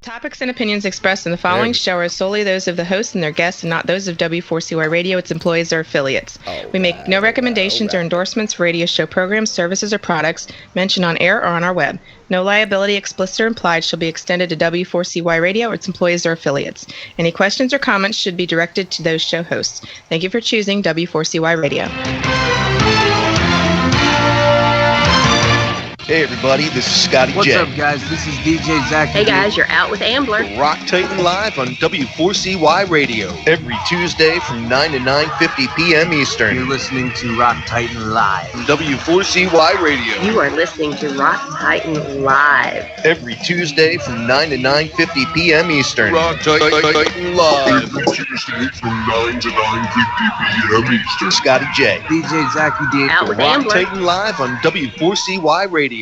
Topics and opinions expressed in the following show are solely those of the host and their guests and not those of W4CY Radio, its employees, or affiliates. We make no recommendations or endorsements for radio show programs, services, or products mentioned on air or on our web. No liability, explicit or implied, shall be extended to W4CY Radio or its employees or affiliates. Any questions or comments should be directed to those show hosts. Thank you for choosing W4CY Radio. Hey everybody, this is Scotty What's J. up, guys? This is DJ Zach. Hey guys, you're out with Ambler. Rock Titan Live on W4CY Radio every Tuesday from 9 to 9:50 p.m. Eastern. You're listening to Rock Titan Live. On W4CY Radio You are listening to Rock Titan Live. every Tuesday from 9 to 9:50 p.m. Eastern. Rock Titan Live. Every Tuesday from 9 to 9:50 p.m. Eastern. Scotty J. DJ Zachy D. Out with Rock Ambler. Titan Live on W4CY Radio.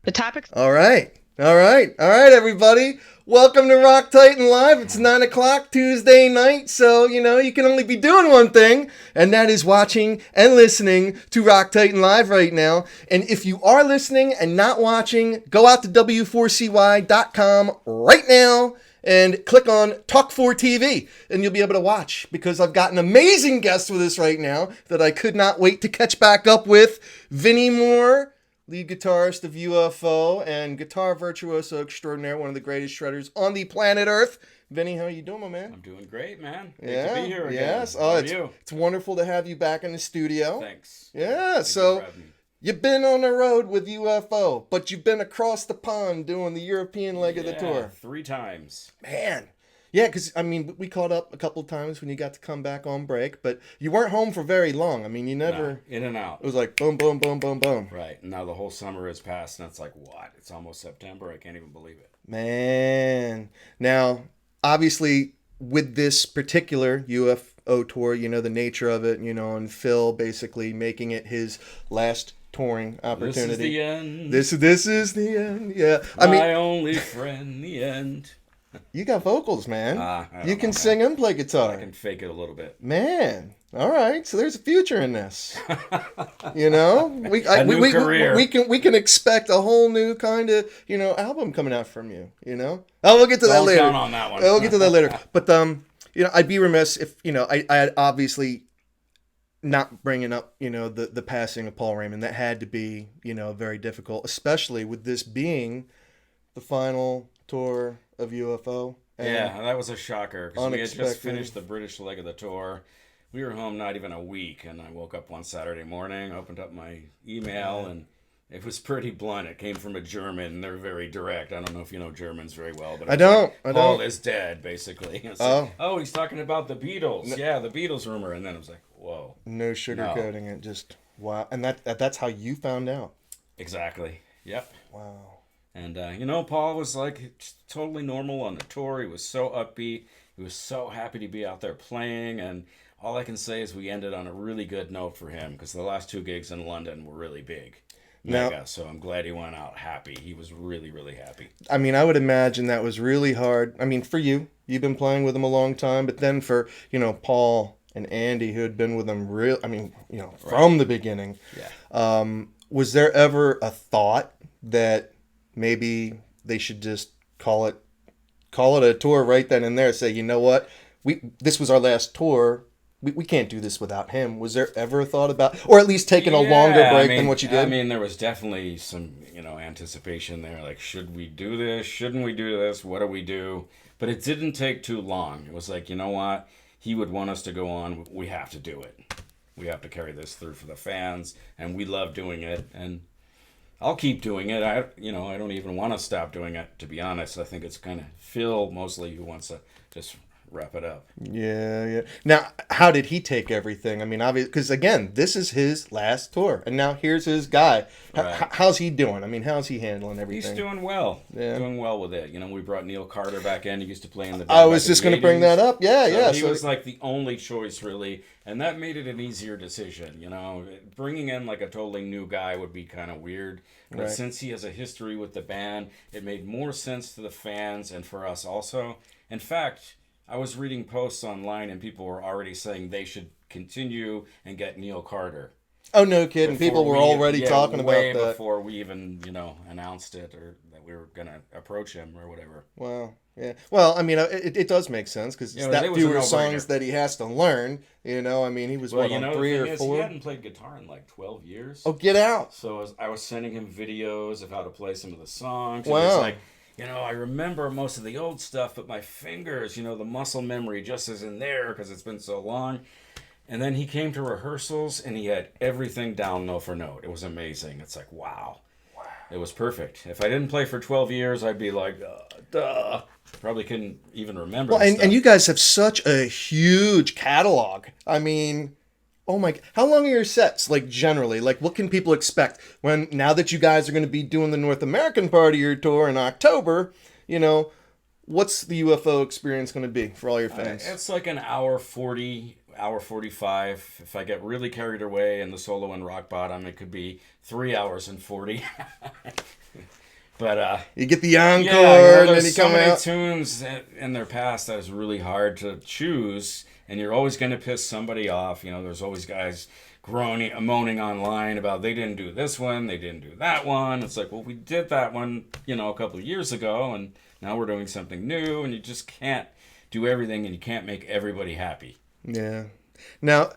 The topics. All right, everybody. Welcome to Rock Titan Live. It's 9 o'clock Tuesday night, so, you can only be doing one thing, and that is watching and listening to Rock Titan Live right now. And if you are listening and not watching, go out to W4CY.com right now and click on Talk 4 TV, and you'll be able to watch, because I've got an amazing guest with us right now that I could not wait to catch back up with, Vinnie Moore, lead guitarist of UFO and guitar virtuoso extraordinaire, one of the greatest shredders on the planet Earth. Vinny, how are you doing, my man? I'm doing great, man. Great Yeah, to be here again. yes. How Oh, are it's you? it's wonderful to have you back in the studio. Thanks. Yeah, Thank so you for having me. you've been on the road with UFO, but you've been across the pond doing the European leg of the tour. 3 times. Man. Yeah, because, we caught up a couple times when you got to come back on break, but you weren't home for very long. You never... No, in and out. It was like boom, boom, boom, boom, boom. Right. And now the whole summer has passed, and it's like, what? It's almost September. I can't even believe it. Man. Now, obviously, with this particular UFO tour, the nature of it, and Phil basically making it his last touring opportunity. This is the end. This is the end. Yeah. My only friend, the end. You got vocals, man. I don't You know, can man. sing and play guitar. I can fake it a little bit. Man. All right. So there's a future in this. We new career. we can expect a whole new kind of, album coming out from you, Oh, we'll get to that Don't later. count on that one. We'll get to that later. But I'd be remiss if, I had obviously not bringing up, the passing of Paul Raymond. That had to be, very difficult, especially with this being the final tour of UFO. And Yeah, that was a shocker, because we had Unexpected. just finished the British leg of the tour. We were home not even a week, and I woke up one Saturday morning, opened up my email, and it was pretty blunt. It came from a German, and they're very direct. I don't know if you know Germans very well, but I it's don't. Paul is dead, basically. It's like, oh, he's talking about the Beatles. Yeah, the Beatles rumor. And then I was like, whoa. No sugarcoating it, just wow. And that's how you found out. Exactly. Yep. Wow. And, Paul was like totally normal on the tour. He was so upbeat. He was so happy to be out there playing. And all I can say is we ended on a really good note for him, because the last 2 gigs in London were really big. Now- Mega. So I'm glad he went out happy. He was really, really happy. I mean, I would imagine that was really hard. I mean, for you, you've been playing with him a long time, but then for, Paul and Andy, who had been with him from the beginning. Yeah. Was there ever a thought that maybe they should just call it a tour right then and there? Say, you know what, this was our last tour. We can't do this without him. Was there ever a thought about, or at least taking a longer break than what you did? I mean, there was definitely some, anticipation there. Like, should we do this? Shouldn't we do this? What do we do? But it didn't take too long. It was like, you know what? He would want us to go on. We have to do it. We have to carry this through for the fans, and we love doing it. And I'll keep doing it. I don't even want to stop doing it, to be honest. I think it's kind of Phil mostly who wants to just wrap it up. Yeah. Now, how did he take everything? I mean, obviously, because again, this is his last tour, and now here's his guy. Right. How's he doing? I mean, how's he handling everything? He's doing well. Yeah. Doing well with it. We brought Neil Carter back in. He used to play in the band I was back in just the going to bring 80s. that up. Yeah. He was like the only choice, really, and that made it an easier decision. Bringing in like a totally new guy would be kind of weird, but Right. since he has a history with the band, it made more sense to the fans and for us also. In fact, I was reading posts online, and people were already saying they should continue and get Neil Carter. Oh, no kidding. People were already talking way about that. before we even, announced it or that we were going to approach him or whatever. Wow. Yeah. Well, I mean, it does make sense because it's that fewer songs that he has to learn. I mean, he was on 3 or 4. He hadn't played guitar in like 12 years. Oh, get out! So I was sending him videos of how to play some of the songs. Wow. And he's like, I remember most of the old stuff, but my fingers, the muscle memory just isn't there because it's been so long. And then he came to rehearsals and he had everything down note for note. It was amazing. It's like, wow. It was perfect. If I didn't play for 12 years, I'd be like, duh. Probably couldn't even remember. Well, and you guys have such a huge catalog. I mean, oh my! How long are your sets? Like generally, like what can people expect now that you guys are going to be doing the North American part of your tour in October? What's the UFO experience going to be for all your fans? It's like an hour 40, hour 45. If I get really carried away in the solo and rock bottom, it could be 3 hours and 40. But you get the encore, and then you come out. So many tunes in their past that is really hard to choose, and you're always going to piss somebody off. There's always guys moaning online about they didn't do this one, they didn't do that one. It's like, well, we did that one, a couple of years ago, and now we're doing something new, and you just can't do everything, and you can't make everybody happy. Yeah. Now,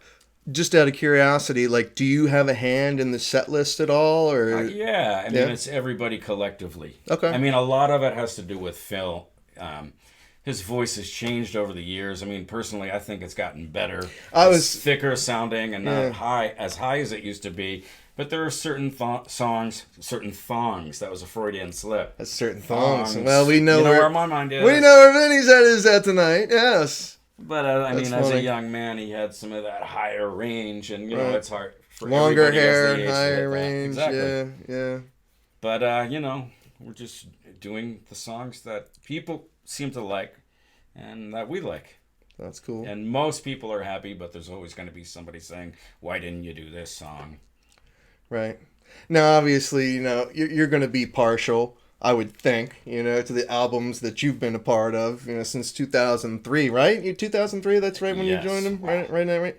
just out of curiosity, like, do you have a hand in the set list at all, or? Yeah, I mean, it's everybody collectively. Okay. I mean, a lot of it has to do with Phil. His voice has changed over the years. I mean, personally, I think it's gotten better. It's thicker sounding and not as high as it used to be. But there are certain songs, certain thongs. That was a Freudian slip. That's certain thongs. Well, we know, where my mind is. We know where Vinny's head is at tonight. Yes. But I mean, as a young man, he had some of that higher range, and it's hard for longer hair, and higher range. Exactly. Yeah. But we're just doing the songs that people seem to like, and that we like. That's cool. And most people are happy, but there's always going to be somebody saying, "Why didn't you do this song?" Right. Now, obviously, you're going to be partial, I would think, to the albums that you've been a part of, since 2003, right? 2003, that's right when you joined them? Right now, right?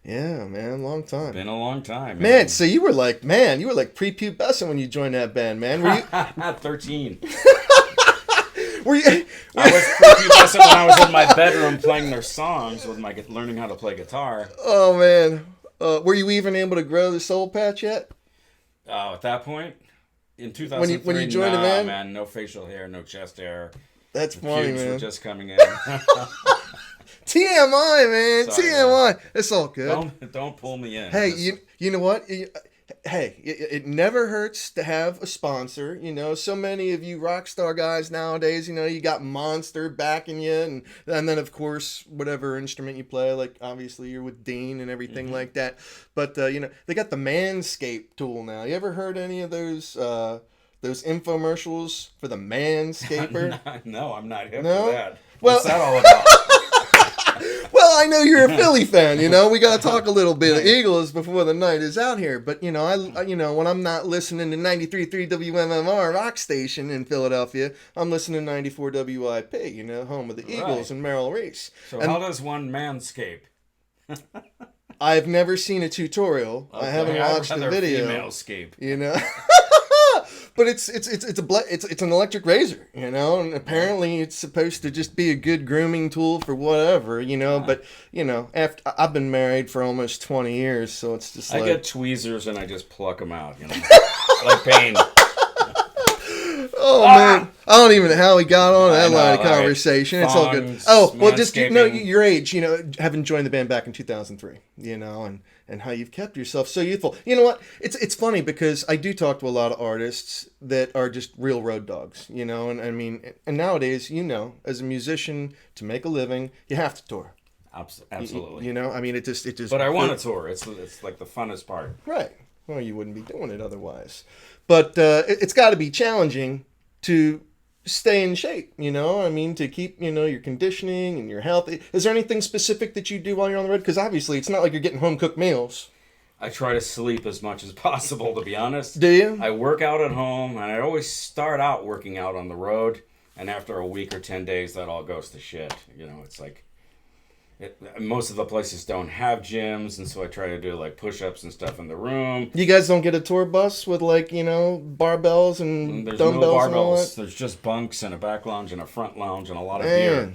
Yeah, man, long time. Been a long time. Man, so you were like prepubescent when you joined that band, man. Were you 13. Were you I was prepubescent when I was in my bedroom playing their songs with learning how to play guitar. Oh, man. Were you even able to grow the soul patch yet? At that point? In 2003, when you joined the band? Man, no facial hair, no chest hair. That's funny, man. Were just coming in. TMI, man. Sorry, TMI. Man. It's all good. Don't pull me in. Hey, you know what? Hey, it never hurts to have a sponsor. So many of you rock star guys nowadays, you got Monster backing you, and then of course whatever instrument you play, like obviously you're with Dean and everything like that. But they got the Manscaped tool now. You ever heard any of those infomercials for the Manscaper? No, I'm not hip to that. Well, what's that all about? Well, I know you're a Philly fan. We got to talk a little bit of Eagles before the night is out here. But when I'm not listening to 93.3 WMMR rock station in Philadelphia, I'm listening to 94 WIP. Home of the Eagles and Merrill Reese. So how does one manscape? I've never seen a tutorial. Okay, I haven't watched the video. Female-scape. But it's an electric razor, and apparently it's supposed to just be a good grooming tool for whatever, But after I've been married for almost 20 years, so it's just I like get tweezers and I just pluck them out, like pain. Oh man, I don't even know how we got on that line of conversation. It's all good. Oh well, just your age, having joined the band back in 2003, and how you've kept yourself so youthful. You know what? It's funny because I do talk to a lot of artists that are just real road dogs, and I mean, and nowadays, as a musician, to make a living, you have to tour. Absolutely. I mean, it just. But I want to tour. It's like the funnest part. Right. Well, you wouldn't be doing it otherwise. But it's got to be challenging to stay in shape, I mean, to keep, your conditioning and your health. Is there anything specific that you do while you're on the road? Because obviously it's not like you're getting home-cooked meals. I try to sleep as much as possible, to be honest. Do you? I work out at home, and I always start out working out on the road, and after a week or 10 days, that all goes to shit. It's like, most of the places don't have gyms, and so I try to do like push-ups and stuff in the room. You guys don't get a tour bus with like, barbells and There's dumbbells no and all barbells. that? There's just bunks and a back lounge and a front lounge and a lot of beer.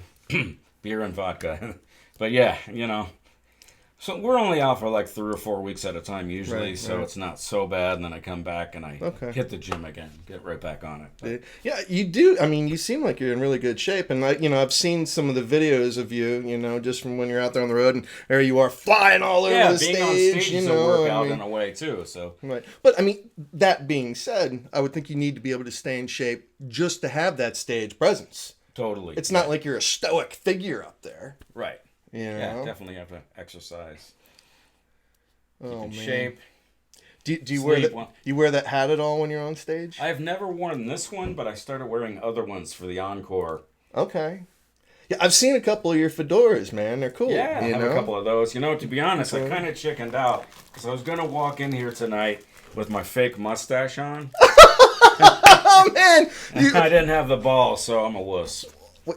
Beer and vodka. But yeah, So we're only out for like 3 or 4 weeks at a time usually, so it's not so bad. And then I come back and I hit the gym again, get right back on it. But, Yeah, you do. I mean, you seem like you're in really good shape, and I've seen some of the videos of you, just from when you're out there on the road, and there you are flying all over the being stage. on stage is a workout in a way too. So right. But I mean, that being said, I would think you need to be able to stay in shape just to have that stage presence. totally, It's not like you're a stoic figure up there. right. Yeah, definitely have to exercise. Oh man. Shape. Do you wear that hat at all when you're on stage? I've never worn this one, but I started wearing other ones for the encore. Okay. Yeah, I've seen a couple of your fedoras, man. They're cool. Yeah, I have a couple of those. To be honest, I kind of chickened out because I was going to walk in here tonight with my fake mustache on. Oh, man! I didn't have the balls, so I'm a wuss.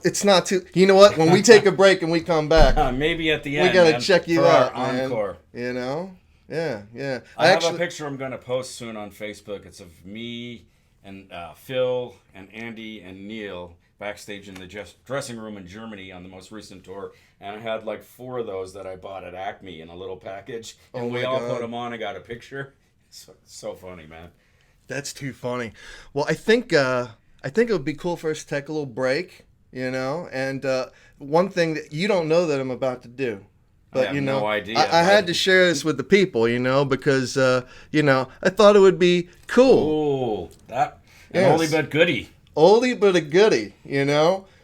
It's not too... You know what? When we take a break and we come back... Maybe at the end, we got to check you for out, our man. Encore. Yeah. I have a picture I'm going to post soon on Facebook. It's of me and Phil and Andy and Neil backstage in the dressing room in Germany on the most recent tour. And I had like 4 of those that I bought at Acme in a little package. And we all put them on. I got a picture. So funny, man. That's too funny. Well, I think it would be cool for us to take a little break, and one thing that you don't know that I'm about to do. But, I have no idea. I had to share this with the people, because, I thought it would be cool. Oh, that an oldie but goodie. Oldie but a goodie,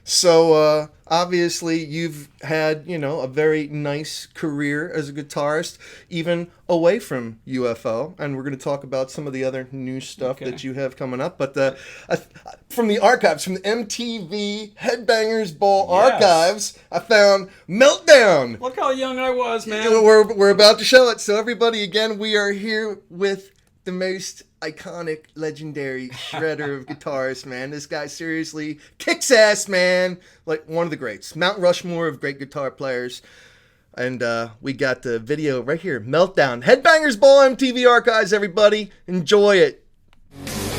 So, obviously, you've had, a very nice career as a guitarist, even away from UFO. And we're going to talk about some of the other new stuff that you have coming up. But from the archives, from the MTV Headbangers Ball archives, I found Meltdown. Look how young I was, man. We're about to show it. So, everybody, again, we are here with the most iconic, legendary shredder of guitarists, man. This guy seriously kicks ass, man. Like one of the greats. Mount Rushmore of great guitar players. And we got the video right here. Meltdown. Headbangers Ball MTV Archives, everybody. Enjoy it. Meltdown.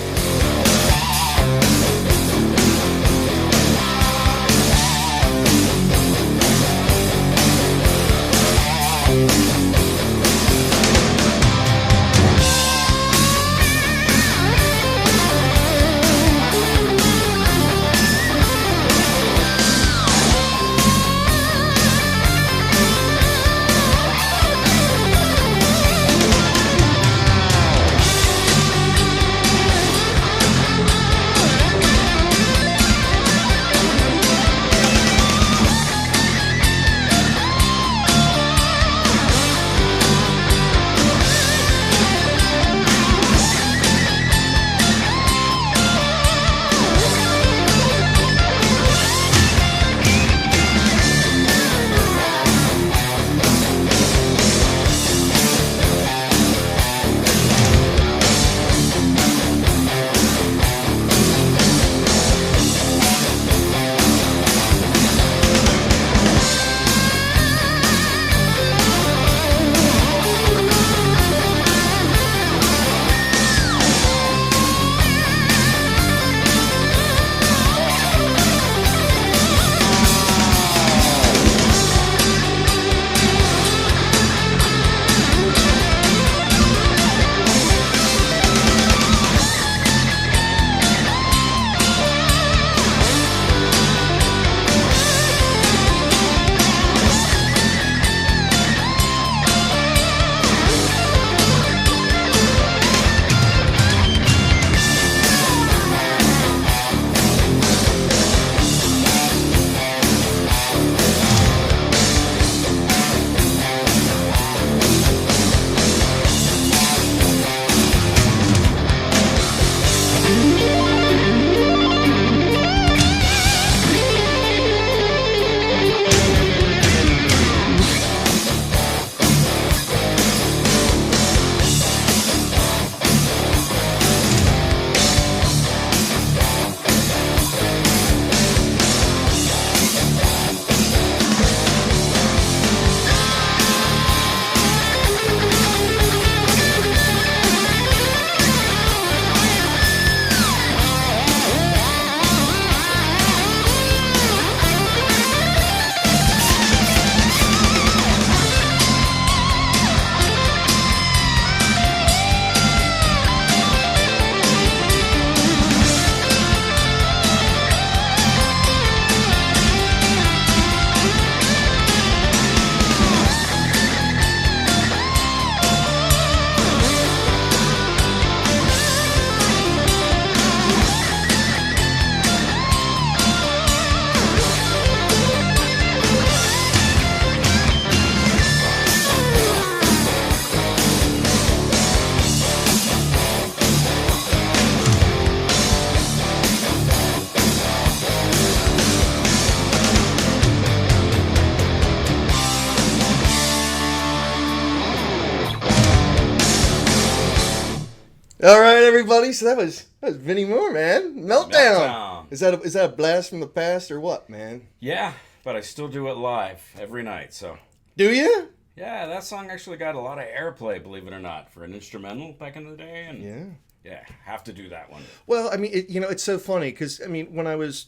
All right, everybody. So that was Vinnie Moore, man. Meltdown. Is that a blast from the past or what, man? Yeah, but I still do it live every night. So. Do you? Yeah, that song actually got a lot of airplay, believe it or not, for an instrumental back in the day. And yeah, have to do that one. Well, I mean, it's so funny because I mean, when I was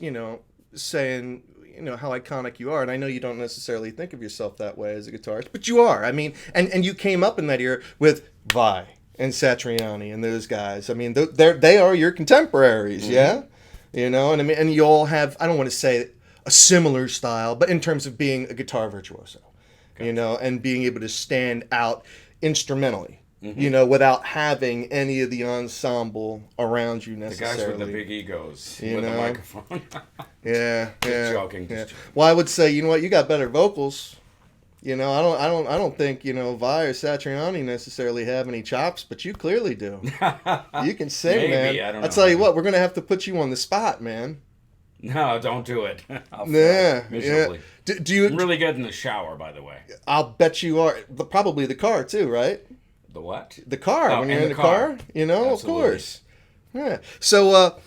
saying how iconic you are, and I know you don't necessarily think of yourself that way as a guitarist, but you are. I mean, and you came up in that era with Vai and Satriani and those guys. I mean, they are your contemporaries, yeah. And I mean, and you all have, I don't want to say a similar style, but in terms of being a guitar virtuoso, and being able to stand out instrumentally. Without having any of the ensemble around you necessarily. The guys with the big egos with the microphone. Yeah. Just joking. Well, I would say, you got better vocals. I don't think Vai or Satriani necessarily have any chops, but you clearly do. You can sing, Maybe, man. I don't know. I'll tell you what, we're gonna have to put you on the spot, man. No, don't do it. I'll miserably. Do you? I'm really good in the shower, by the way. I'll bet you are. Probably the car too, right? The what? The car. Oh, when you're in the car, Absolutely. Of course. Yeah. So,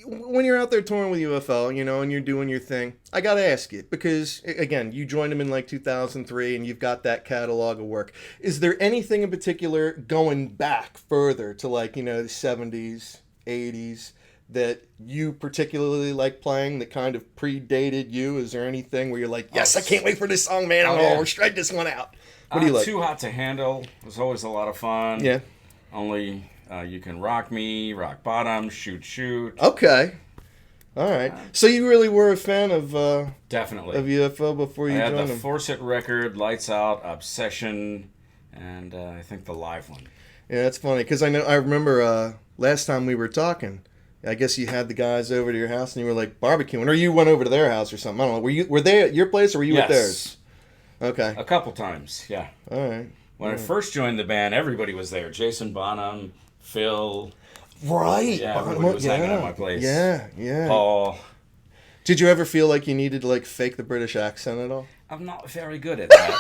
when you're out there touring with UFO, and you're doing your thing, I got to ask you, because, again, you joined them in like 2003 and you've got that catalog of work. Is there anything in particular going back further to like, the 70s, 80s that you particularly like playing that kind of predated you? Is there anything where you're like, yes, I can't wait for this song, man. I'm going to strike this one out. What do you like? Too Hot to Handle was always a lot of fun. Yeah. Only You Can Rock Me, Rock Bottom, Shoot Shoot. Okay. All right. So you really were a fan of definitely of UFO before you joined them? I had the Force It record, Lights Out, Obsession, and I think the live one. Yeah, that's funny because I remember last time we were talking. I guess you had the guys over to your house and you were like barbecuing, or you went over to their house or something. I don't know. Were they at your place or were you at theirs? Okay. A couple times, yeah. All right. When I first joined the band, everybody was there. Jason Bonham, Phil. Right. Yeah, everybody was hanging at my place. Yeah. Paul. Did you ever feel like you needed to like fake the British accent at all? I'm not very good at that.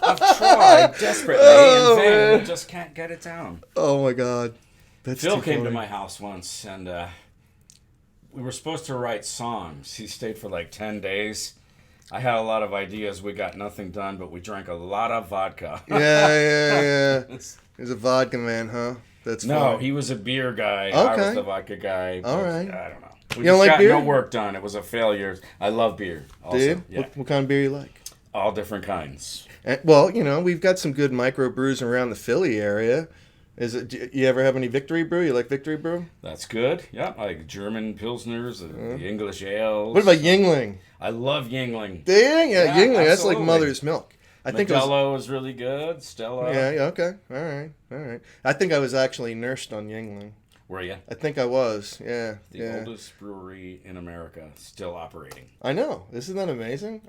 I've tried desperately in vain. I just can't get it down. Oh my God. That's Phil came to my house once, and we were supposed to write songs. He stayed for like 10 days. I had a lot of ideas. We got nothing done, but we drank a lot of vodka. Yeah. He's a vodka man, huh? That's no, funny. He was a beer guy. Okay. I was the vodka guy. All right. I don't know. We you don't just like got beer? no work done. It was a failure. I love beer. Also. Do you? Yeah. What kind of beer you like? All different kinds. Well, we've got some good microbrews around the Philly area. Do you ever have any Victory Brew? You like Victory Brew? That's good. Yeah, I like German Pilsners, the English ales. What about Yingling? I love Yingling. Do you? Yeah, Yingling. Absolutely. That's like mother's milk. I think Modelo is really good. Stella. Yeah, okay. All right. I think I was actually nursed on Yingling. Were you? I think I was, yeah. The oldest brewery in America, still operating. I know. Isn't that amazing?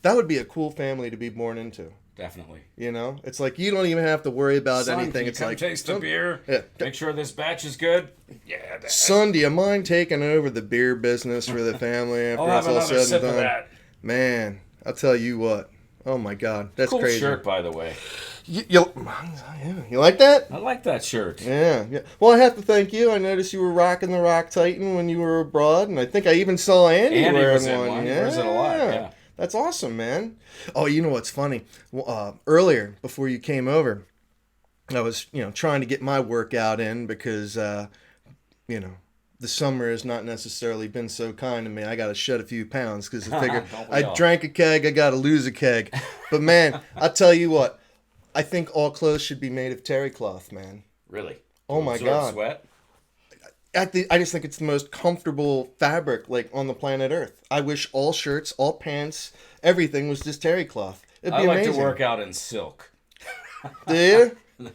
That would be a cool family to be born into. Definitely. It's like you don't even have to worry about anything. It's like taste the beer. Yeah. Make sure this batch is good. Yeah. Son, do you mind taking over the beer business for the family after I'll it's have all another said sip and of done? that. Man, I'll tell you what. Oh my God, that's cool crazy. Shirt, by the way. You like that? I like that shirt. Yeah. Well, I have to thank you. I noticed you were rocking the Rock Titan when you were abroad, and I think I even saw Andy wearing was in one. He wears it a lot. Yeah. That's awesome, man. Oh, you know what's funny? Well, earlier, before you came over, I was, trying to get my workout in because, the summer has not necessarily been so kind to me. I got to shed a few pounds because I figured I drank a keg, I got to lose a keg. But, man, I'll tell you what. I think all clothes should be made of terry cloth, man. Really? Oh, my God. Sweat? I just think it's the most comfortable fabric on the planet Earth. I wish all shirts, all pants, everything was just terry cloth. It'd be amazing. To work out in silk. Do you?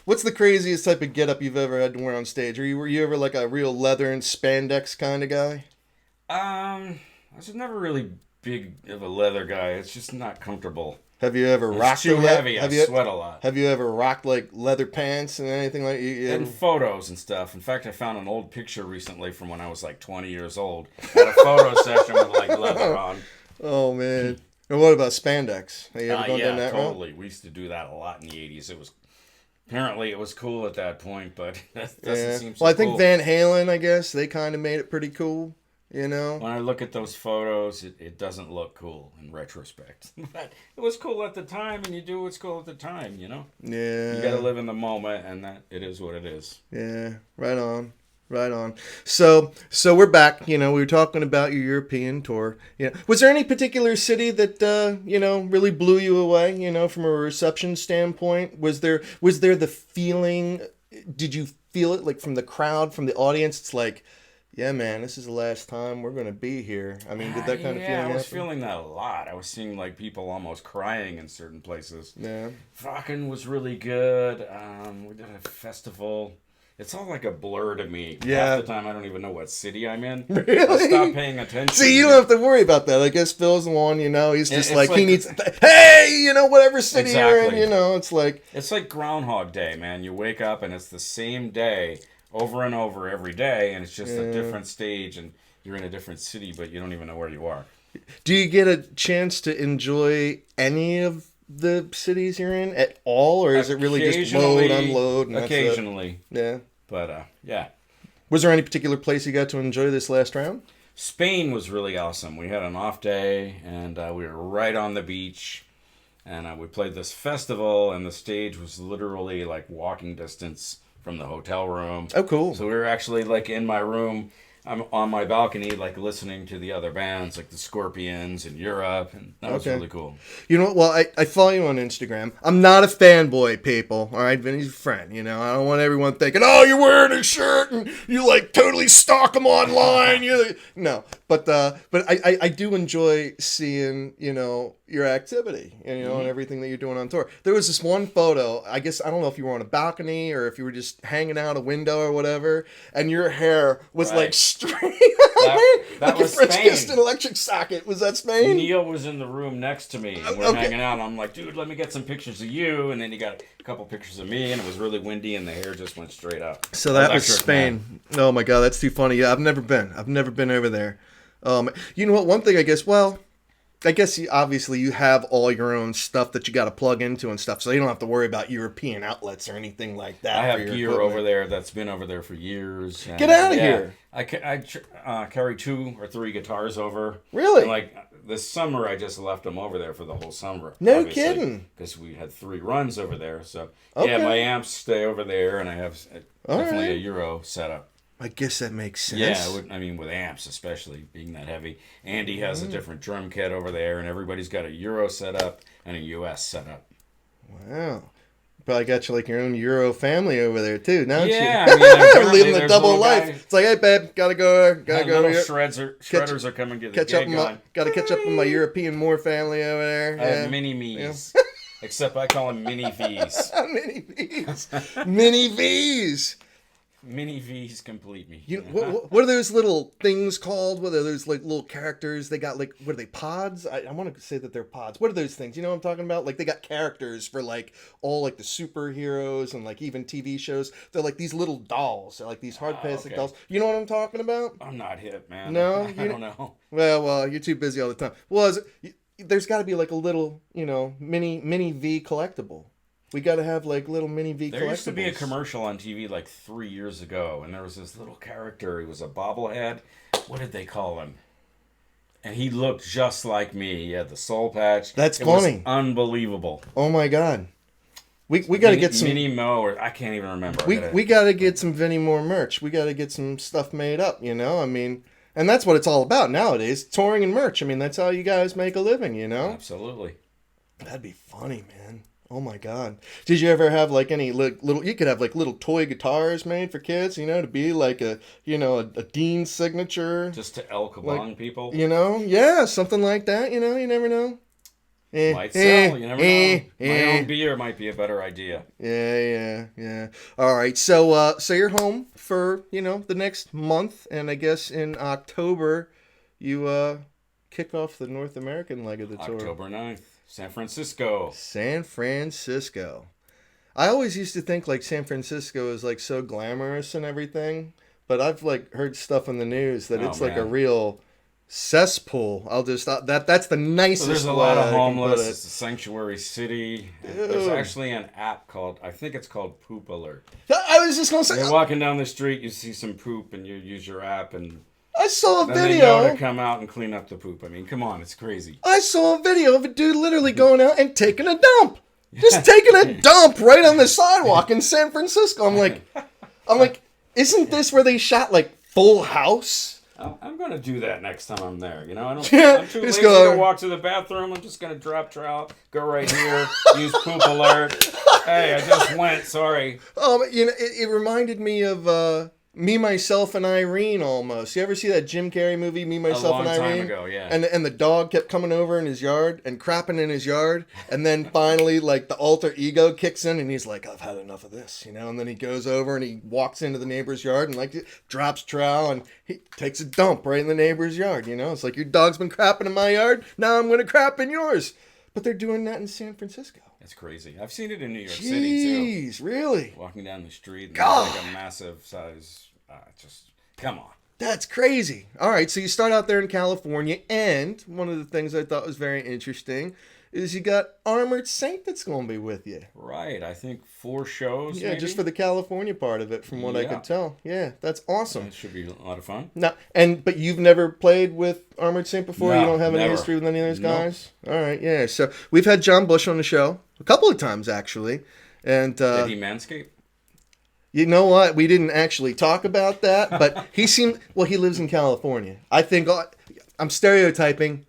What's the craziest type of getup you've ever had to wear on stage? Were you ever like a real leather and spandex kind of guy? I was never really big of a leather guy. It's just not comfortable. Have you ever rocked? It's too heavy. I sweat a lot. Have you ever rocked like leather pants and anything like? In photos and stuff. In fact, I found an old picture recently from when I was like 20 years old. Had a photo session with like leather on. Oh man! And what about spandex? Have you ever gone down that totally. route? We used to do that a lot in the 80s. It was Apparently, it was cool at that point, but that doesn't Yeah. seem so Well, I think cool. Van Halen, I guess, they kind of made it pretty cool, you know? When I look at those photos, it doesn't look cool in retrospect. But it was cool at the time, and you do what's cool at the time, you know? Yeah. You gotta live in the moment, and that it is what it is. Yeah, right on. Right on. So we're back. You know, we were talking about your European tour. Yeah. Was there any particular city that really blew you away? You know, from a reception standpoint, was there the feeling? Did you feel it like from the crowd, from the audience? It's like, yeah, man, this is the last time we're gonna be here. I mean, did that kind of feeling Yeah, I was happen? feeling that a lot. I was seeing like people almost crying in certain places. Yeah. Wacken was really good. We did a festival. It's all like a blur to me. Yeah. Half the time I don't even know what city I'm in. Really? I stop paying attention. See, you don't have to worry about that. I guess Phil's the one, you know, he's just It's like, he like- needs, hey, you know, whatever city you're in, Exactly. you know, it's like, It's like Groundhog Day, man. You wake up and it's the same day over and over every day, and it's just a different stage, and you're in a different city, but you don't even know where you are. do you get a chance to enjoy any of the cities you're in at all, or is it really just load, Occasionally- unload, and that's it? occasionally. Yeah. But yeah. Was there any particular place you got to enjoy this last round? Spain was really awesome. We had an off day, and we were right on the beach, and we played this festival, and the stage was literally like walking distance from the hotel room. Oh, cool. So we were actually like in my room. I'm on my balcony, like listening to the other bands, like the Scorpions in Europe, and that was Okay. really cool. You know what? Well, I follow you on Instagram. I'm not a fanboy, people. All right, Vinny's a friend. You know, I don't want everyone thinking, oh, you're wearing a shirt and you like totally stalk him online. No, but I do enjoy seeing, you know, your activity, you know, and everything that you're doing on tour. There was this one photo. I guess I don't know if you were on a balcony or if you were just hanging out a window or whatever, and your hair was Right. like straight. That like was a French Spain. kissed an electric socket. Was that Spain? Neil was in the room next to me, and we're Okay. hanging out. And I'm like, dude, let me get some pictures of you. And then he got a couple pictures of me, and it was really windy, and the hair just went straight up. So that was Electric, Spain. Oh my God, that's too funny. Yeah, I've never been over there. You know what? One thing, I guess. Well, I guess obviously you have all your own stuff that you got to plug into and stuff, so you don't have to worry about European outlets or anything like that. I for have your gear equipment. over there that's been over there for years. And, Get outta yeah, here. I carry 2 or 3 guitars over. Really? And like this summer, I just left them over there for the whole summer. No kidding. Because we had 3 runs over there. So Okay. yeah, my amps stay over there, and I have All definitely right. a Euro setup. I guess that makes sense. Yeah, I mean with amps especially being that heavy. Andy has a different drum kit over there, and everybody's got a Euro setup and a US setup. Wow. Probably got you like your own Euro family over there too, don't Yeah, you? I mean, apparently living the there's double little life. guys- It's like, hey babe, gotta go, gotta And go. little here. shredders are coming to get the Catch up, gig on. gotta catch up with my European Moore family over there. I Yeah. have mini me's. Except I call them mini V's. Mini V's. Mini V's. Mini V's complete me. You what are those little things called? What are those like little characters? They got like, what are they, pods? I want to say that they're pods. What are those things? You know what I'm talking about? Like they got characters for like all like the superheroes and like even TV shows. They're like these little dolls. They're like these hard plastic okay. dolls. You know what I'm talking about? I'm not hip, man. No? I don't know. Well, you're too busy all the time. Well, there's got to be like a little, you know, mini V collectible. We got to have like little mini V collectibles. There used to be a commercial on TV like 3 years ago, and there was this little character. He was a bobblehead. What did they call him? And he looked just like me. He had the soul patch. That's It was funny. unbelievable. Oh my God. We got to get some. Mini Mo, or I can't even remember. We got to get some Vinnie Moore merch. We got to get some stuff made up, you know? I mean, and that's what it's all about nowadays, touring and merch. I mean, that's how you guys make a living, you know? Absolutely. That'd be funny, man. Oh my God. Did you ever have like any little, you could have like little toy guitars made for kids, you know, to be like a, you know, a Dean signature, Just to El Kabong people. you know? Yeah, something like that, you know? You never know. Might sell. You never know. My own beer might be a better idea. Yeah. All right. So you're home for, you know, the next month, and I guess in October you kick off the North American leg of the tour. October 9th, San Francisco. San Francisco. I always used to think like San Francisco is like so glamorous and everything, but I've like heard stuff in the news that Oh, it's like a man. real, Cesspool. I'll just that's the nicest. So there's a way lot of I can homeless. put it. It's a sanctuary city. Ew. There's actually an app called, I think it's called Poop Alert. I was just gonna say. You're walking down the street, you see some poop, and you use your app, and I saw a then they know to video. come out and clean up the poop. I mean, come on, it's crazy. I saw a video of a dude literally going out and taking a dump. Just taking a dump right on the sidewalk in San Francisco. I'm like, isn't this where they shot like Full House? I'm going to do that next time I'm there. You know, I'm too Just lazy go- to walk to the bathroom. I'm just going to drop trowel, go right here, use Poop Alert. Hey, I just went. Sorry. You know, it reminded me of Me, Myself, and Irene almost. You ever see that Jim Carrey movie, Me, Myself, long and time Irene? ago, yeah. And the dog kept coming over in his yard and crapping in his yard. And then finally, like, the alter ego kicks in and he's like, I've had enough of this, you know? And then he goes over and he walks into the neighbor's yard and, like, drops trowel and he takes a dump right in the neighbor's yard, you know? It's like, your dog's been crapping in my yard, now I'm going to crap in yours. But they're doing that in San Francisco. It's crazy. I've seen it in New York City, too. Jeez, really? Walking down the street, and God. there's like a massive size, just, come on. That's crazy. All right, so you start out there in California, and one of the things I thought was very interesting is you got Armored Saint that's going to be with you. Right, I think 4 shows, Yeah, maybe? just for the California part of it, from what I Yeah. could tell. Yeah, that's awesome. It should be a lot of fun. Now, but you've never played with Armored Saint before? No, You don't have any never. history with any of those Nope. guys? All right, yeah. So we've had John Bush on the show a couple of times, actually. And Did he manscape? you know what? We didn't actually talk about that, but he lives in California. I think I'm stereotyping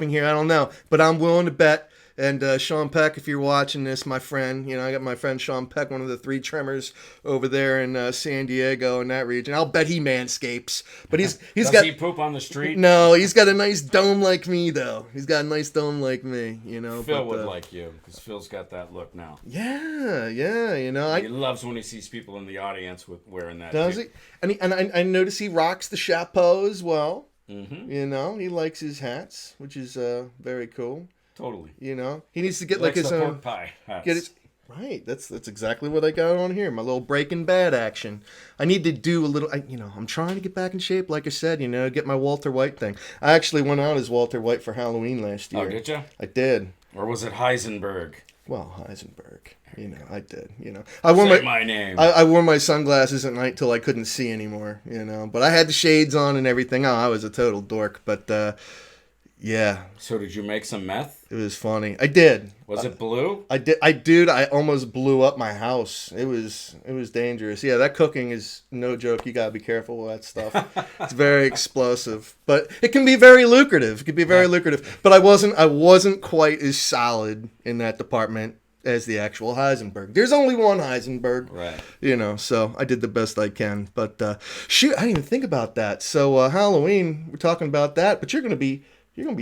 here. I don't know, but I'm willing to bet. And Sean Peck, if you're watching this, my friend, you know, I got my friend Sean Peck, one of the 3 trimmers over there in San Diego in that region. I'll bet he manscapes, but he's Does got he poop on the street? no, he's got a nice dome like me though. He's got a nice dome like me, you know. Phil but, would like you, because Phil's got that look now. Yeah, you know. He loves when he sees people in the audience with wearing that. Does too. he? And I notice he rocks the chapeau as well. Mm-hmm. You know, he likes his hats, which is very cool. Totally. You know, he needs to get He like likes his the own. pork pie hats. Get his right. That's exactly what I got on here. My little Breaking Bad action. I need to do a little. I'm trying to get back in shape. Like I said, you know, get my Walter White thing. I actually went out as Walter White for Halloween last year. Oh, did you? I did. Or was it Heisenberg? Well, Heisenberg. You know, I did. You know, I wore Say my name. I wore my sunglasses at night till I couldn't see anymore. You know, but I had the shades on and everything. Oh, I was a total dork. But yeah, So did you make some meth? it was funny. I did. Was it blue? I did. Dude, I almost blew up my house. It was dangerous. Yeah, that cooking is no joke. You gotta be careful with that stuff. It's very explosive, but it can be very lucrative. It can be very lucrative. But I wasn't quite as solid in that department as the actual Heisenberg. There's only one Heisenberg. Right. You know, so I did the best I can. But shoot, I didn't even think about that. So Halloween, we're talking about that, but you're gonna be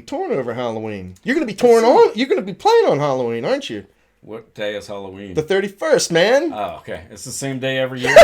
torn over Halloween. You're gonna be torn on. You're gonna be playing on Halloween, aren't you? What day is Halloween? The 31st, man. Oh, okay. It's the same day every year.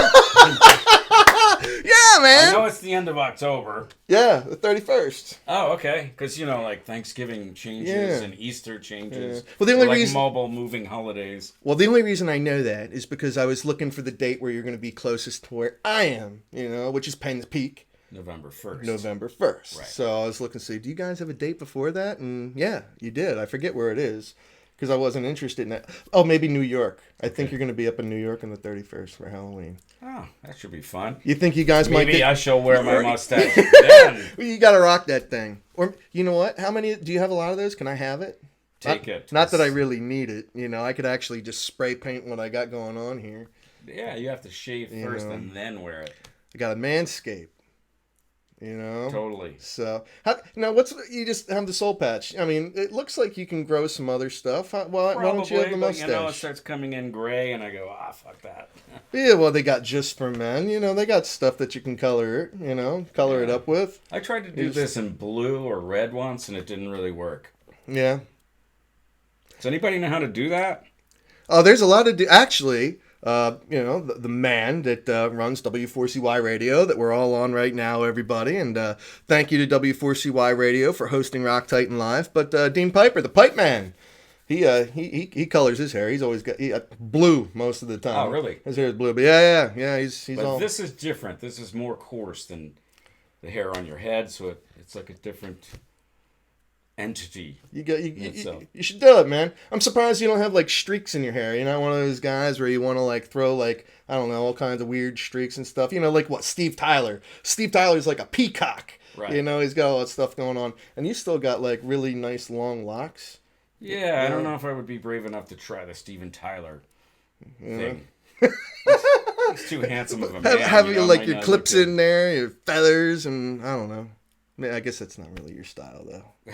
Yeah, I man. know it's the end of October. Yeah, the 31st. Oh, okay. Because, you know, like Thanksgiving changes Yeah. and Easter changes. Yeah. Well, the only Like reason- mobile moving holidays. Well, the only reason I know that is because I was looking for the date where you're going to be closest to where I am, you know, which is Penn's Peak, November 1st. November 1st. Right. So I was looking to see, do you guys have a date before that? And yeah, you did. I forget where it is because I wasn't interested in that. Oh, maybe New York. I think you're going to be up in New York on the 31st for Halloween. Oh, that should be fun. You think you guys might Maybe get... I shall wear my mustache then. Well, you got to rock that thing. Or, you know what? How many... Do you have a lot of those? Can I have it? Take it. Not that I really need it. You know, I could actually just spray paint what I got going on here. Yeah, you have to shave first and then wear it. I got a Manscaped. You know? Totally. So, you just have the soul patch. I mean, it looks like you can grow some other stuff. Why don't you have the but, mustache? you know, it starts coming in gray and I go, fuck that. Yeah, well, they got just for men. You know, they got stuff that you can color it, it up with. I tried to do this in blue or red once and it didn't really work. Yeah. Does anybody know how to do that? Oh, there's a lot of... Actually... the man that runs W4CY Radio that we're all on right now, everybody. And thank you to W4CY Radio for hosting Rock Titan Live. But Dean Piper, the Pipe Man, he colors his hair. He's always got blue most of the time. Oh, really? His hair is blue. But yeah, he's But all... this is different. This is more coarse than the hair on your head, so it's like a different entity. You should do it, man. I'm surprised you don't have like streaks in your hair. You're not one of those guys where you want to like throw like, I don't know, all kinds of weird streaks and stuff. You know, like what Steve Tyler. Steve Tyler's like a peacock. Right. You know, he's got all that stuff going on, and you still got like really nice long locks. Yeah, I don't know if I would be brave enough to try the Steven Tyler thing. He's too handsome of a man. Having you know, like might your not clips look in there, your feathers, and I don't know. I mean, I guess that's not really your style, though.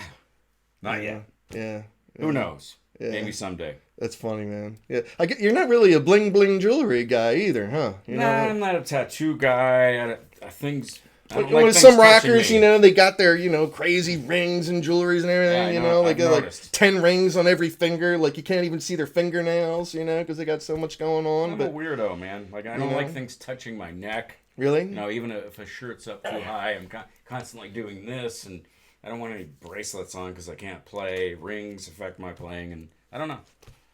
Not yet. Yeah. Who knows? Yeah. Maybe someday. That's funny, man. Yeah, you're not really a bling bling jewelry guy either, huh? I'm not a tattoo guy. Things. With some rockers, you know, they got their, you know, crazy rings and jewelries and everything, you know, they got like 10 rings on every finger, like you can't even see their fingernails, you know, because they got so much going on. I'm a weirdo, man. Like, I don't like things touching my neck. Really? You know, even if a shirt's up too high, I'm constantly doing this, and I don't want any bracelets on because I can't play. Rings affect my playing, and I don't know.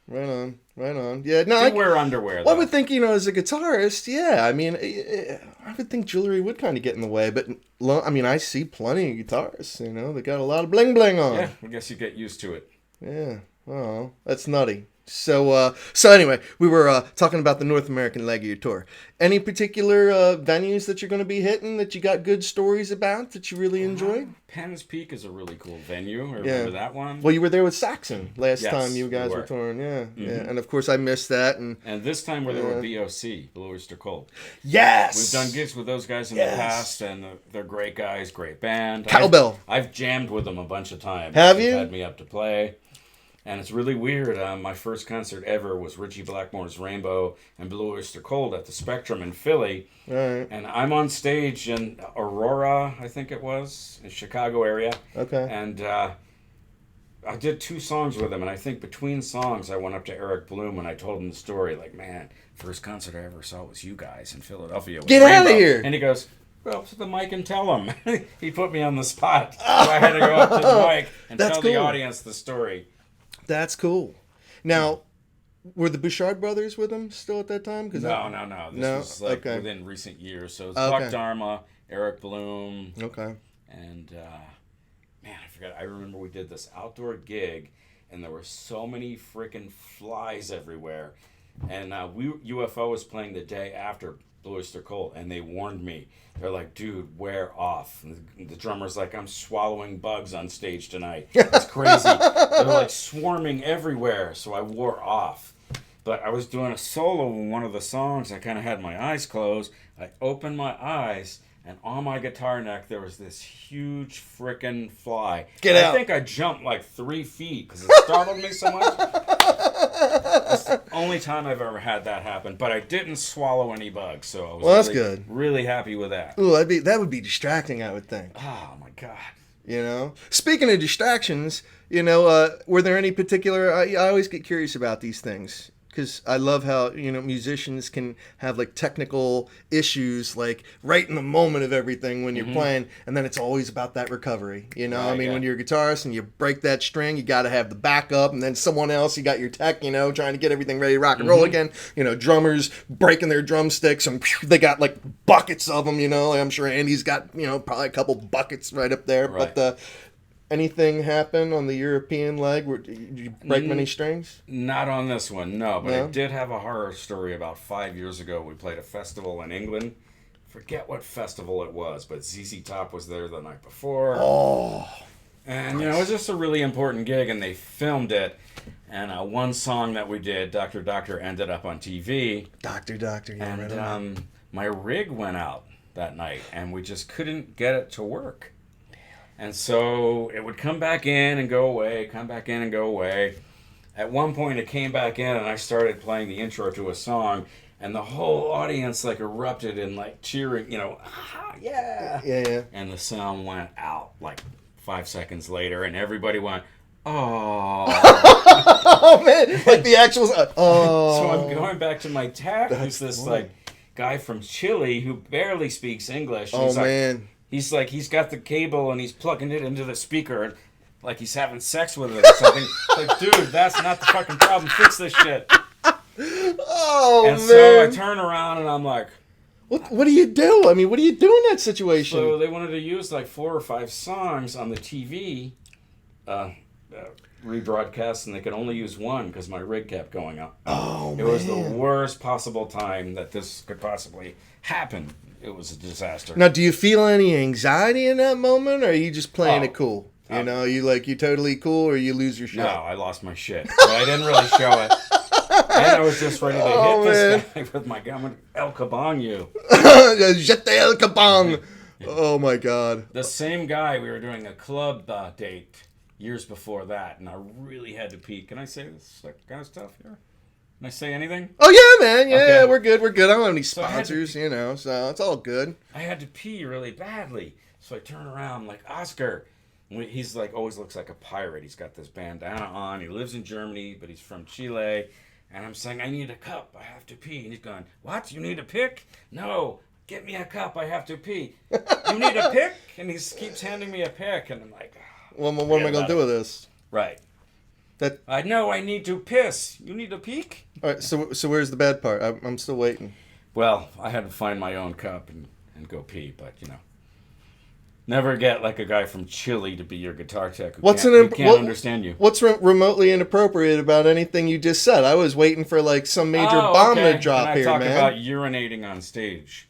Right on. Yeah, no, I wear underwear, though. Well, I would think, you know, as a guitarist, yeah, I mean, I would think jewelry would kind of get in the way, but, I mean, I see plenty of guitarists, you know, they got a lot of bling bling on. Yeah, I guess you get used to it. Yeah, oh, that's nutty. So anyway, we were talking about the North American leg of your tour. Any particular venues that you're going to be hitting that you got good stories about that you really enjoyed? Penn's Peak is a really cool venue. I remember that one. Well, you were there with Saxon last time you guys were touring. Yeah, yeah. And of course I missed that. And this time we're there with BOC, Blue Oyster Cult. Yes! We've done gigs with those guys in the past, and they're great guys, great band. Cowbell. I've jammed with them a bunch of times. Have They've you? had me up to play. And it's really weird. My first concert ever was Richie Blackmore's Rainbow and Blue Oyster Cult at the Spectrum in Philly. Right. And I'm on stage in Aurora, I think it was, in Chicago area. Okay. And I did 2 songs with him. And I think between songs, I went up to Eric Bloom and I told him the story. Like, man, first concert I ever saw was you guys in Philadelphia. Get out of here. And he goes, go up to the mic and tell him. He put me on the spot. So I had to go up to the mic and tell the audience the story. That's cool. Now, were the Bouchard brothers with him still at that time? No. This was like within recent years. So it was Buck Dharma, Eric Bloom. Okay. And, man, I forgot. I remember we did this outdoor gig, and there were so many freaking flies everywhere. And UFO was playing the day after Blue Oyster Cult, and they warned me. They're like, dude, wear off. And the drummer's like, I'm swallowing bugs on stage tonight. It's crazy. They're like swarming everywhere, so I wore off. But I was doing a solo in one of the songs. I kind of had my eyes closed. I opened my eyes, and on my guitar neck, there was this huge frickin' fly. Get out. I think I jumped like 3 feet because it startled me so much. That's the only time I've ever had that happen. But I didn't swallow any bugs, so I was that's good. Really happy with that. Ooh, that would be distracting, I would think. Oh, my God. You know? Speaking of distractions, you know, were there any particular... I always get curious about these things. Because I love how, you know, musicians can have, like, technical issues, like, right in the moment of everything when you're playing, and then it's always about that recovery, you know? Right, when you're a guitarist and you break that string, you got to have the backup, and then someone else, you got your tech, you know, trying to get everything ready to rock and roll again. You know, drummers breaking their drumsticks, and they got, like, buckets of them, you know? Like, I'm sure Andy's got, you know, probably a couple buckets right up there, Right. but... anything happen on the European leg? Did you break many strings? Not on this one, no. But No? I did have a horror story about 5 years ago. We played a festival in England. Forget what festival it was, but ZZ Top was there the night before. Oh. And, you know, it was just a really important gig, and they filmed it. And one song that we did, Dr. Doctor, ended up on TV. Doctor, yeah, right on. And my rig went out that night, and we just couldn't get it to work. And so it would come back in and go away, come back in and go away. At one point it came back in and I started playing the intro to a song and the whole audience like erupted in like cheering, you know, yeah. Yeah. And the sound went out like 5 seconds later and everybody went, oh. Oh man, like the actual, oh. So I'm going back to my tech, who's this like guy from Chile who barely speaks English. Oh man. He's got the cable and he's plugging it into the speaker like he's having sex with it or something. Like, dude, that's not the fucking problem. Fix this shit. Oh, and man. so I turn around and I'm like, What do you do? I mean, what do you do in that situation? So they wanted to use like 4 or 5 songs on the TV rebroadcast, and they could only use one because my rig kept going up. Oh, It was the worst possible time that this could possibly happen. It was a disaster. Now, do you feel any anxiety in that moment, or are you just playing Oh. it cool? You know, you totally cool, or you lose your shit? No, I lost my shit. But I didn't really show it. And I was just ready to hit this guy with my gun. El Kabong you. Jete el kabong. Oh my God. The same guy, we were doing a club date years before that, and I really had to pee. Can I say this kind of stuff here? Can I say anything? Oh yeah, man. Yeah, Okay. we're good. I don't have any So I had to- sponsors, you know, so it's all good. I had to pee really badly. So I turn around like, Oscar. He's like, always looks like a pirate. He's got this bandana on. He lives in Germany, but he's from Chile. And I'm saying, I need a cup. I have to pee. And he's going, what? You need a pick? No. Get me a cup. I have to pee. You need a pick? And he keeps handing me a pick. And I'm like, What am I going to do with this? right. That. I know I need to piss. You need a peek? All right. So where's the bad part? I'm still waiting. Well, I had to find my own cup and go pee. But, you know. Never get like a guy from Chile to be your guitar tech who can't understand you. What's remotely inappropriate about anything you just said? I was waiting for like some major bomb to drop Can I here, talk man. about urinating on stage?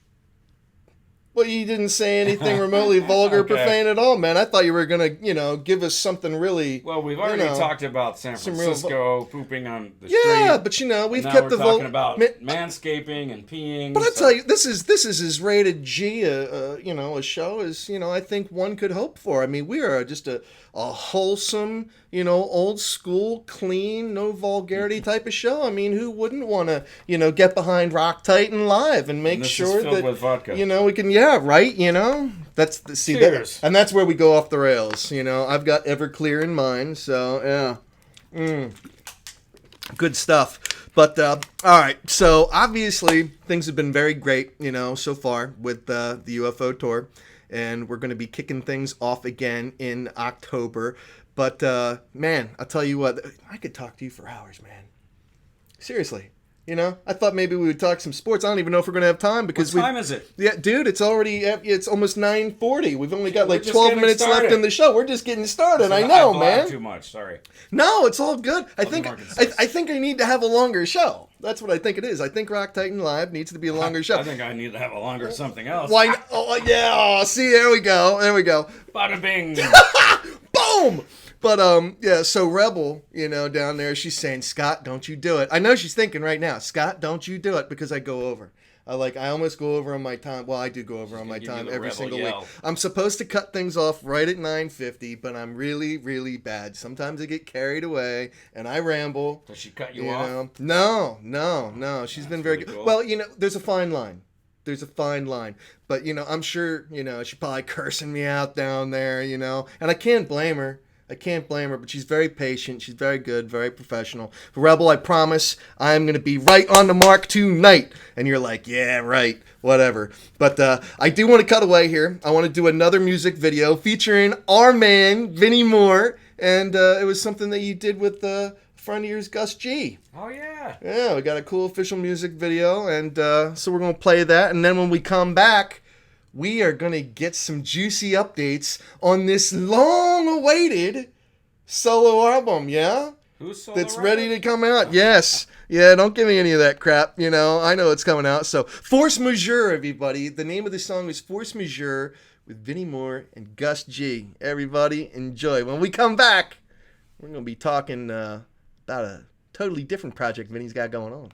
Well, you didn't say anything remotely vulgar, Okay. profane at all, man. I thought you were gonna, give us something really. Well, we've already talked about San some real Francisco pooping on the Yeah, street. but we've now kept we're the talking about manscaping and peeing. But I tell you, this is as rated G, a show as I think one could hope for. I mean, we are just a wholesome, old school, clean, no vulgarity type of show. I mean, who wouldn't want to, get behind Rock Titan Live and make And this sure is filled that with vodka. we can, right, that's the Cheers. and that's where we go off the rails. I've got Everclear in mind, so yeah. Good stuff. But, all right, so obviously things have been very great, so far with the UFO tour. And we're going to be kicking things off again in October. But, man, I'll tell you what, I could talk to you for hours, man. Seriously. I thought maybe we would talk some sports. I don't even know if we're going to have time because What time is it? Yeah, dude, it's almost 9:40. We've only got We're like just 12 getting minutes started. left in the show. We're just getting started. I I know, blabbed man. Too much. Sorry. No, it's all good. I think more concise. I think I need to have a longer show. That's what I think it is. I think Rock Titan Live needs to be a longer show. I think I need to have a longer something else. Why? Oh, yeah. Oh, see, there we go. Bada bing. Boom. But yeah. So Rebel, down there, she's saying, Scott, don't you do it. I know she's thinking right now, Scott, don't you do it, because I go over. I almost go over on my time. Well, I do go over on my give you time the every rebel single yell. week. I'm supposed to cut things off right at 9:50, but I'm really, really bad. Sometimes I get carried away and I ramble. Does she cut you off? No. She's been very really good. cool. Well, there's a fine line. But, I'm sure, she's probably cursing me out down there, and I can't blame her. But she's very patient. She's very good, very professional. Rebel, I promise I'm going to be right on the mark tonight. And you're like, yeah, right, whatever. But I do want to cut away here. I want to do another music video featuring our man, Vinnie Moore. And it was something that you did with a friend of yours, Gus G. Oh, yeah. Yeah, we got a cool official music video. And so we're going to play that. And then when we come back, we are going to get some juicy updates on this long-awaited solo album, yeah? Who's solo That's rebel? ready to come out. Yes. Yeah, don't give me any of that crap, I know it's coming out. So, Force Majeure, everybody. The name of the song is Force Majeure with Vinnie Moore and Gus G. Everybody, enjoy. When we come back, we're going to be talking about a totally different project Vinnie's got going on.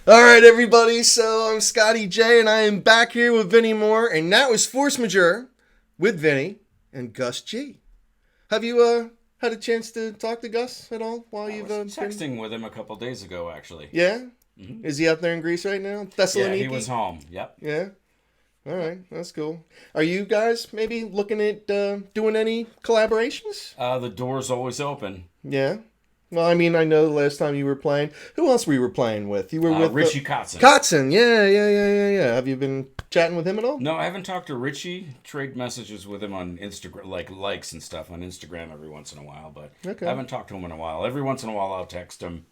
All right, everybody. So I'm Scotty J, and I am back here with Vinny Moore, and that was Force Majeure with Vinny and Gus G. Have you had a chance to talk to Gus at all while you've I was texting with him a couple days ago, actually. Yeah. Mm-hmm. Is he out there in Greece right now? Thessaloniki? Yeah, he was home. Yep. Yeah. All right, that's cool. Are you guys maybe looking at doing any collaborations? The door's always open. Yeah. Well, I mean, I know the last time you were playing. Who else were you playing with? You were with Richie Kotzen. Kotzen, yeah. Have you been chatting with him at all? No, I haven't talked to Richie. Trade messages with him on Instagram, like likes and stuff on Instagram every once in a while, but I haven't talked to him in a while. Every once in a while, I'll text him.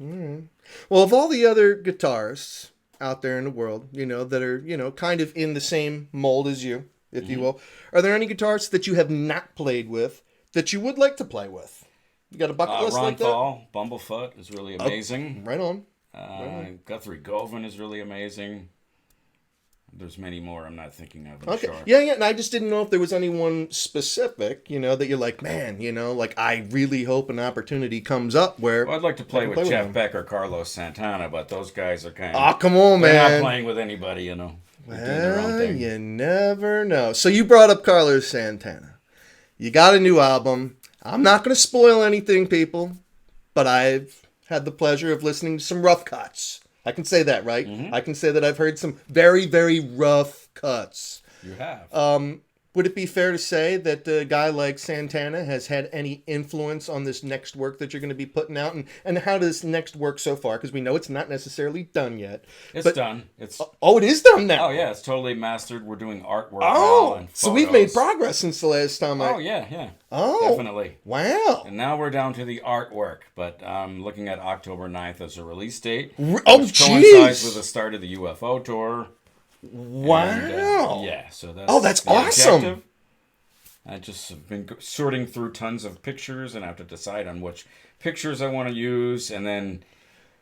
All right. Well, of all the other guitarists out there in the world, that are, kind of in the same mold as you, if you will, are there any guitarists that you have not played with that you would like to play with? You got a bucket list Ron like that? Thal, Bumblefoot is really amazing. Right on. Guthrie Govan is really amazing. There's many more I'm not thinking of. Okay. Sure. Yeah, and I just didn't know if there was anyone specific, that you're like, man, like I really hope an opportunity comes up where... Well, I'd like to play with Jeff them. Beck or Carlos Santana, but those guys are kind of... Oh, come on, man. They're not playing with anybody, They're doing their own Well, thing. you never know. So you brought up Carlos Santana. You got a new album. I'm not going to spoil anything, people, but I've had the pleasure of listening to some rough cuts. I can say that, right? Mm-hmm. I can say that I've heard some very, very rough cuts. You have. Would it be fair to say that a guy like Santana has had any influence on this next work that you're going to be putting out? And how does next work so far? Because we know it's not necessarily done yet. It's done. It's it is done now. Oh, yeah, it's totally mastered. We're doing artwork Oh, now and so we've made photos. progress since the last time Oh, yeah. Oh, Definitely. Wow. And now we're down to the artwork, but I'm looking at October 9th as a release date. Oh, which coincides with jeez. the start of the UFO tour. Wow. And, yeah, so that's That's the awesome. objective. I just have been sorting through tons of pictures, and I have to decide on which pictures I want to use, and then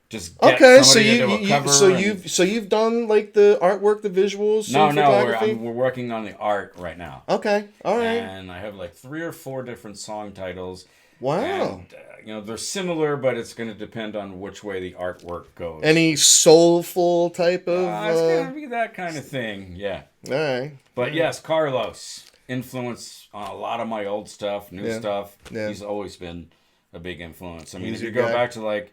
just get Okay, so somebody into a cover. you've done like the artwork, the visuals, No, photography? we're working on the art right now. Okay, all right. And I have like 3 or 4 different song titles. Wow. And, they're similar, but it's going to depend on which way the artwork goes. Any soulful type of... It's going to be that kind of thing, yeah. All right. But yes, Carlos, influence on a lot of my old stuff, new stuff. Yeah. He's always been a big influence. I mean, He's if you your go guy. back to like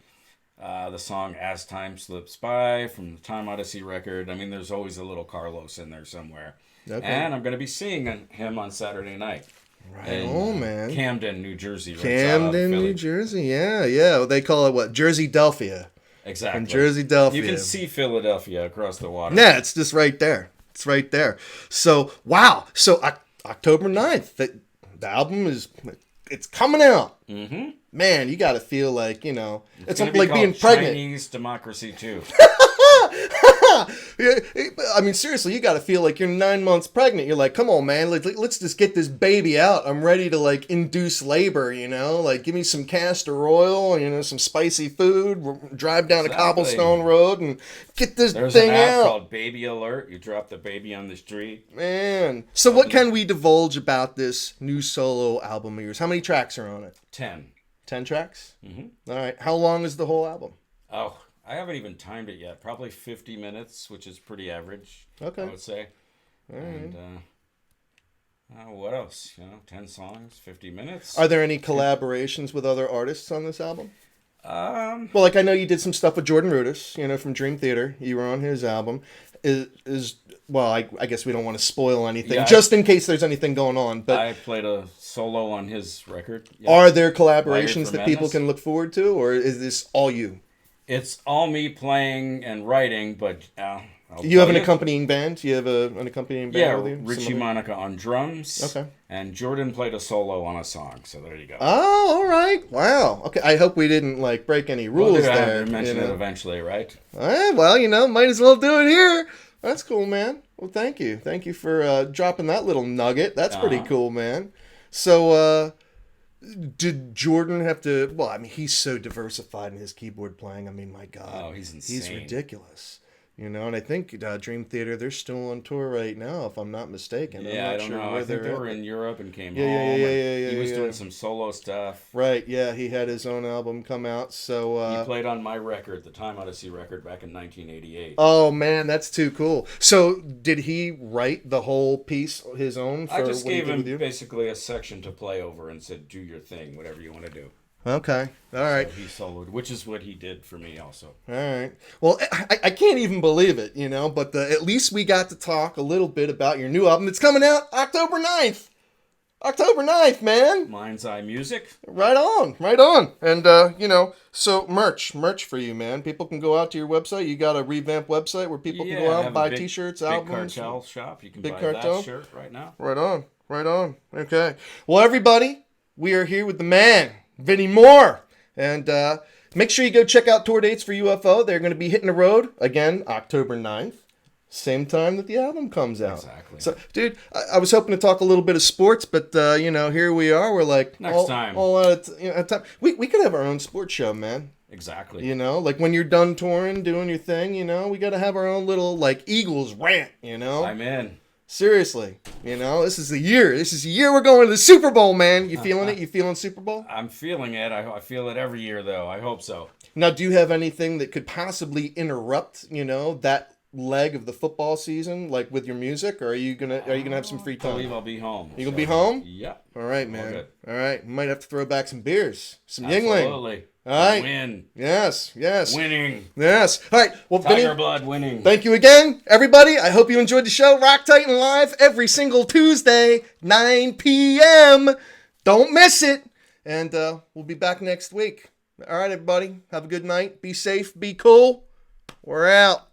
the song As Time Slips By from the Time Odyssey record, I mean, there's always a little Carlos in there somewhere. Okay. And I'm going to be seeing him on Saturday night. Right in on, man. Camden, New Jersey. Right Camden, New Jersey. Yeah. Well, they call it what? Jersey-Delphia. Exactly. From Jersey-Delphia. You can see Philadelphia across the water. Yeah, it's just right there. It's right there. So, wow. So, October 9th, the album it's coming out. Mm-hmm. Man, you got to feel like, it's gonna like be being called pregnant. Chinese Democracy 2. I mean, seriously, you got to feel like you're 9 months pregnant. You're like, come on, man, let's just get this baby out. I'm ready to like induce labor, like give me some castor oil, some spicy food, drive down a cobblestone road and get this There's thing an app out. called Baby Alert. You drop the baby on the street. Man. So what can we divulge about this new solo album of yours? How many tracks are on it? 10. 10 tracks? Mm-hmm. All right. How long is the whole album? Oh, I haven't even timed it yet. Probably 50 minutes, which is pretty average. Okay. I would say. All right. And what else? 10 songs, 50 minutes. Are there any collaborations with other artists on this album? Um, Well, like I know you did some stuff with Jordan Rudess, from Dream Theater. You were on his album. I guess we don't want to spoil anything, Yeah, just in case there's anything going on. But I played a solo on his record. Yeah. are there Wired collaborations for that people Madness? can look forward to, or is this all you? It's all me playing and writing, but I'll You have tell an accompanying band? You have an accompanying band Yeah, with you? Richie Somebody? Monica on drums. Okay. And Jordan played a solo on a song, so there you go. Oh, all right. Wow. Okay. I hope we didn't break any rules We'll there. mention it eventually, right? Well, might as well do it here. That's cool, man. Well, thank you. Thank you for dropping that little nugget. That's pretty cool, man. So, did Jordan have to... Well, I mean, he's so diversified in his keyboard playing. I mean, my God. Oh, he's insane. He's ridiculous. You know, and I think Dream Theater, they're still on tour right now, if I'm not mistaken. Yeah, I don't know. I think they were in Europe and came home. Yeah, He was doing some solo stuff. Right, yeah, he had his own album come out, so... he played on my record, the Time Odyssey record, back in 1988. Oh, man, that's too cool. So, did he write the whole piece his own? I just gave him basically a section to play over and said, do your thing, whatever you want to do. Okay, all right. So he soloed, which is what he did for me also. All right. Well, I can't even believe it, you know, but at least we got to talk a little bit about your new album that's coming out October 9th. October 9th, man. Mind's Eye Music. Right on, right on. And, you know, so merch for you, man. People can go out to your website. You got a revamped website where people can go out and buy t-shirts, albums. Big Cartel shop. You can Big buy Cartel? that shirt right now. Right on, right on. Okay. Well, everybody, we are here with the man, Vinnie Moore. And make sure you go check out tour dates for UFO. They're going to be hitting the road again October 9th. Same time that the album comes out. Exactly. So, dude, I was hoping to talk a little bit of sports, but, you know, here we are. We're like... Next time. All out of time. We could have our own sports show, man. Exactly. You know, like when you're done touring, doing your thing, you know, we got to have our own little, like, Eagles rant, you know? I'm in. Seriously. You know, this is the year. This is the year we're going to the Super Bowl, man. You feeling it? You feeling Super Bowl? I'm feeling it. I feel it every year, though. I hope so. Now, do you have anything that could possibly interrupt, you know, that leg of the football season, like with your music, or are you gonna have some free time? I believe I'll be home. You gonna be home? Yep. All right, man. Good. All right, might have to throw back some beers, some Absolutely. Yingling. All right. Win. Yes. Winning. Yes. All right. Well, Tiger Vinnie, blood winning. thank you again, everybody. I hope you enjoyed the show. Rock Titan Live every single Tuesday, 9 p.m. Don't miss it. And we'll be back next week. All right, everybody. Have a good night. Be safe. Be cool. We're out.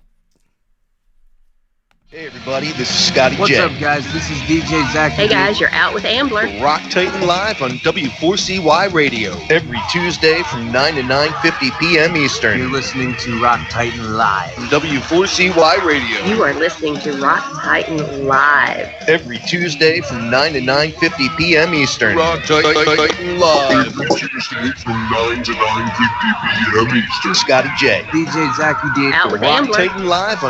Hey everybody, this is Scotty What's J. up, guys? This is DJ Zach. Hey guys, you're out with Ambler. Rock Titan Live on W4CY Radio every Tuesday from 9 to 9:50 p.m. Eastern. You're listening to Rock Titan Live. On W4CY Radio You are listening to Rock Titan Live. every Tuesday from 9 to 9:50 p.m. Eastern. Rock Titan Live. Every Tuesday from 9 to 9:50 p.m. Eastern. Scotty J. DJ Zachy D. Out with Rock Ambler. Titan Live on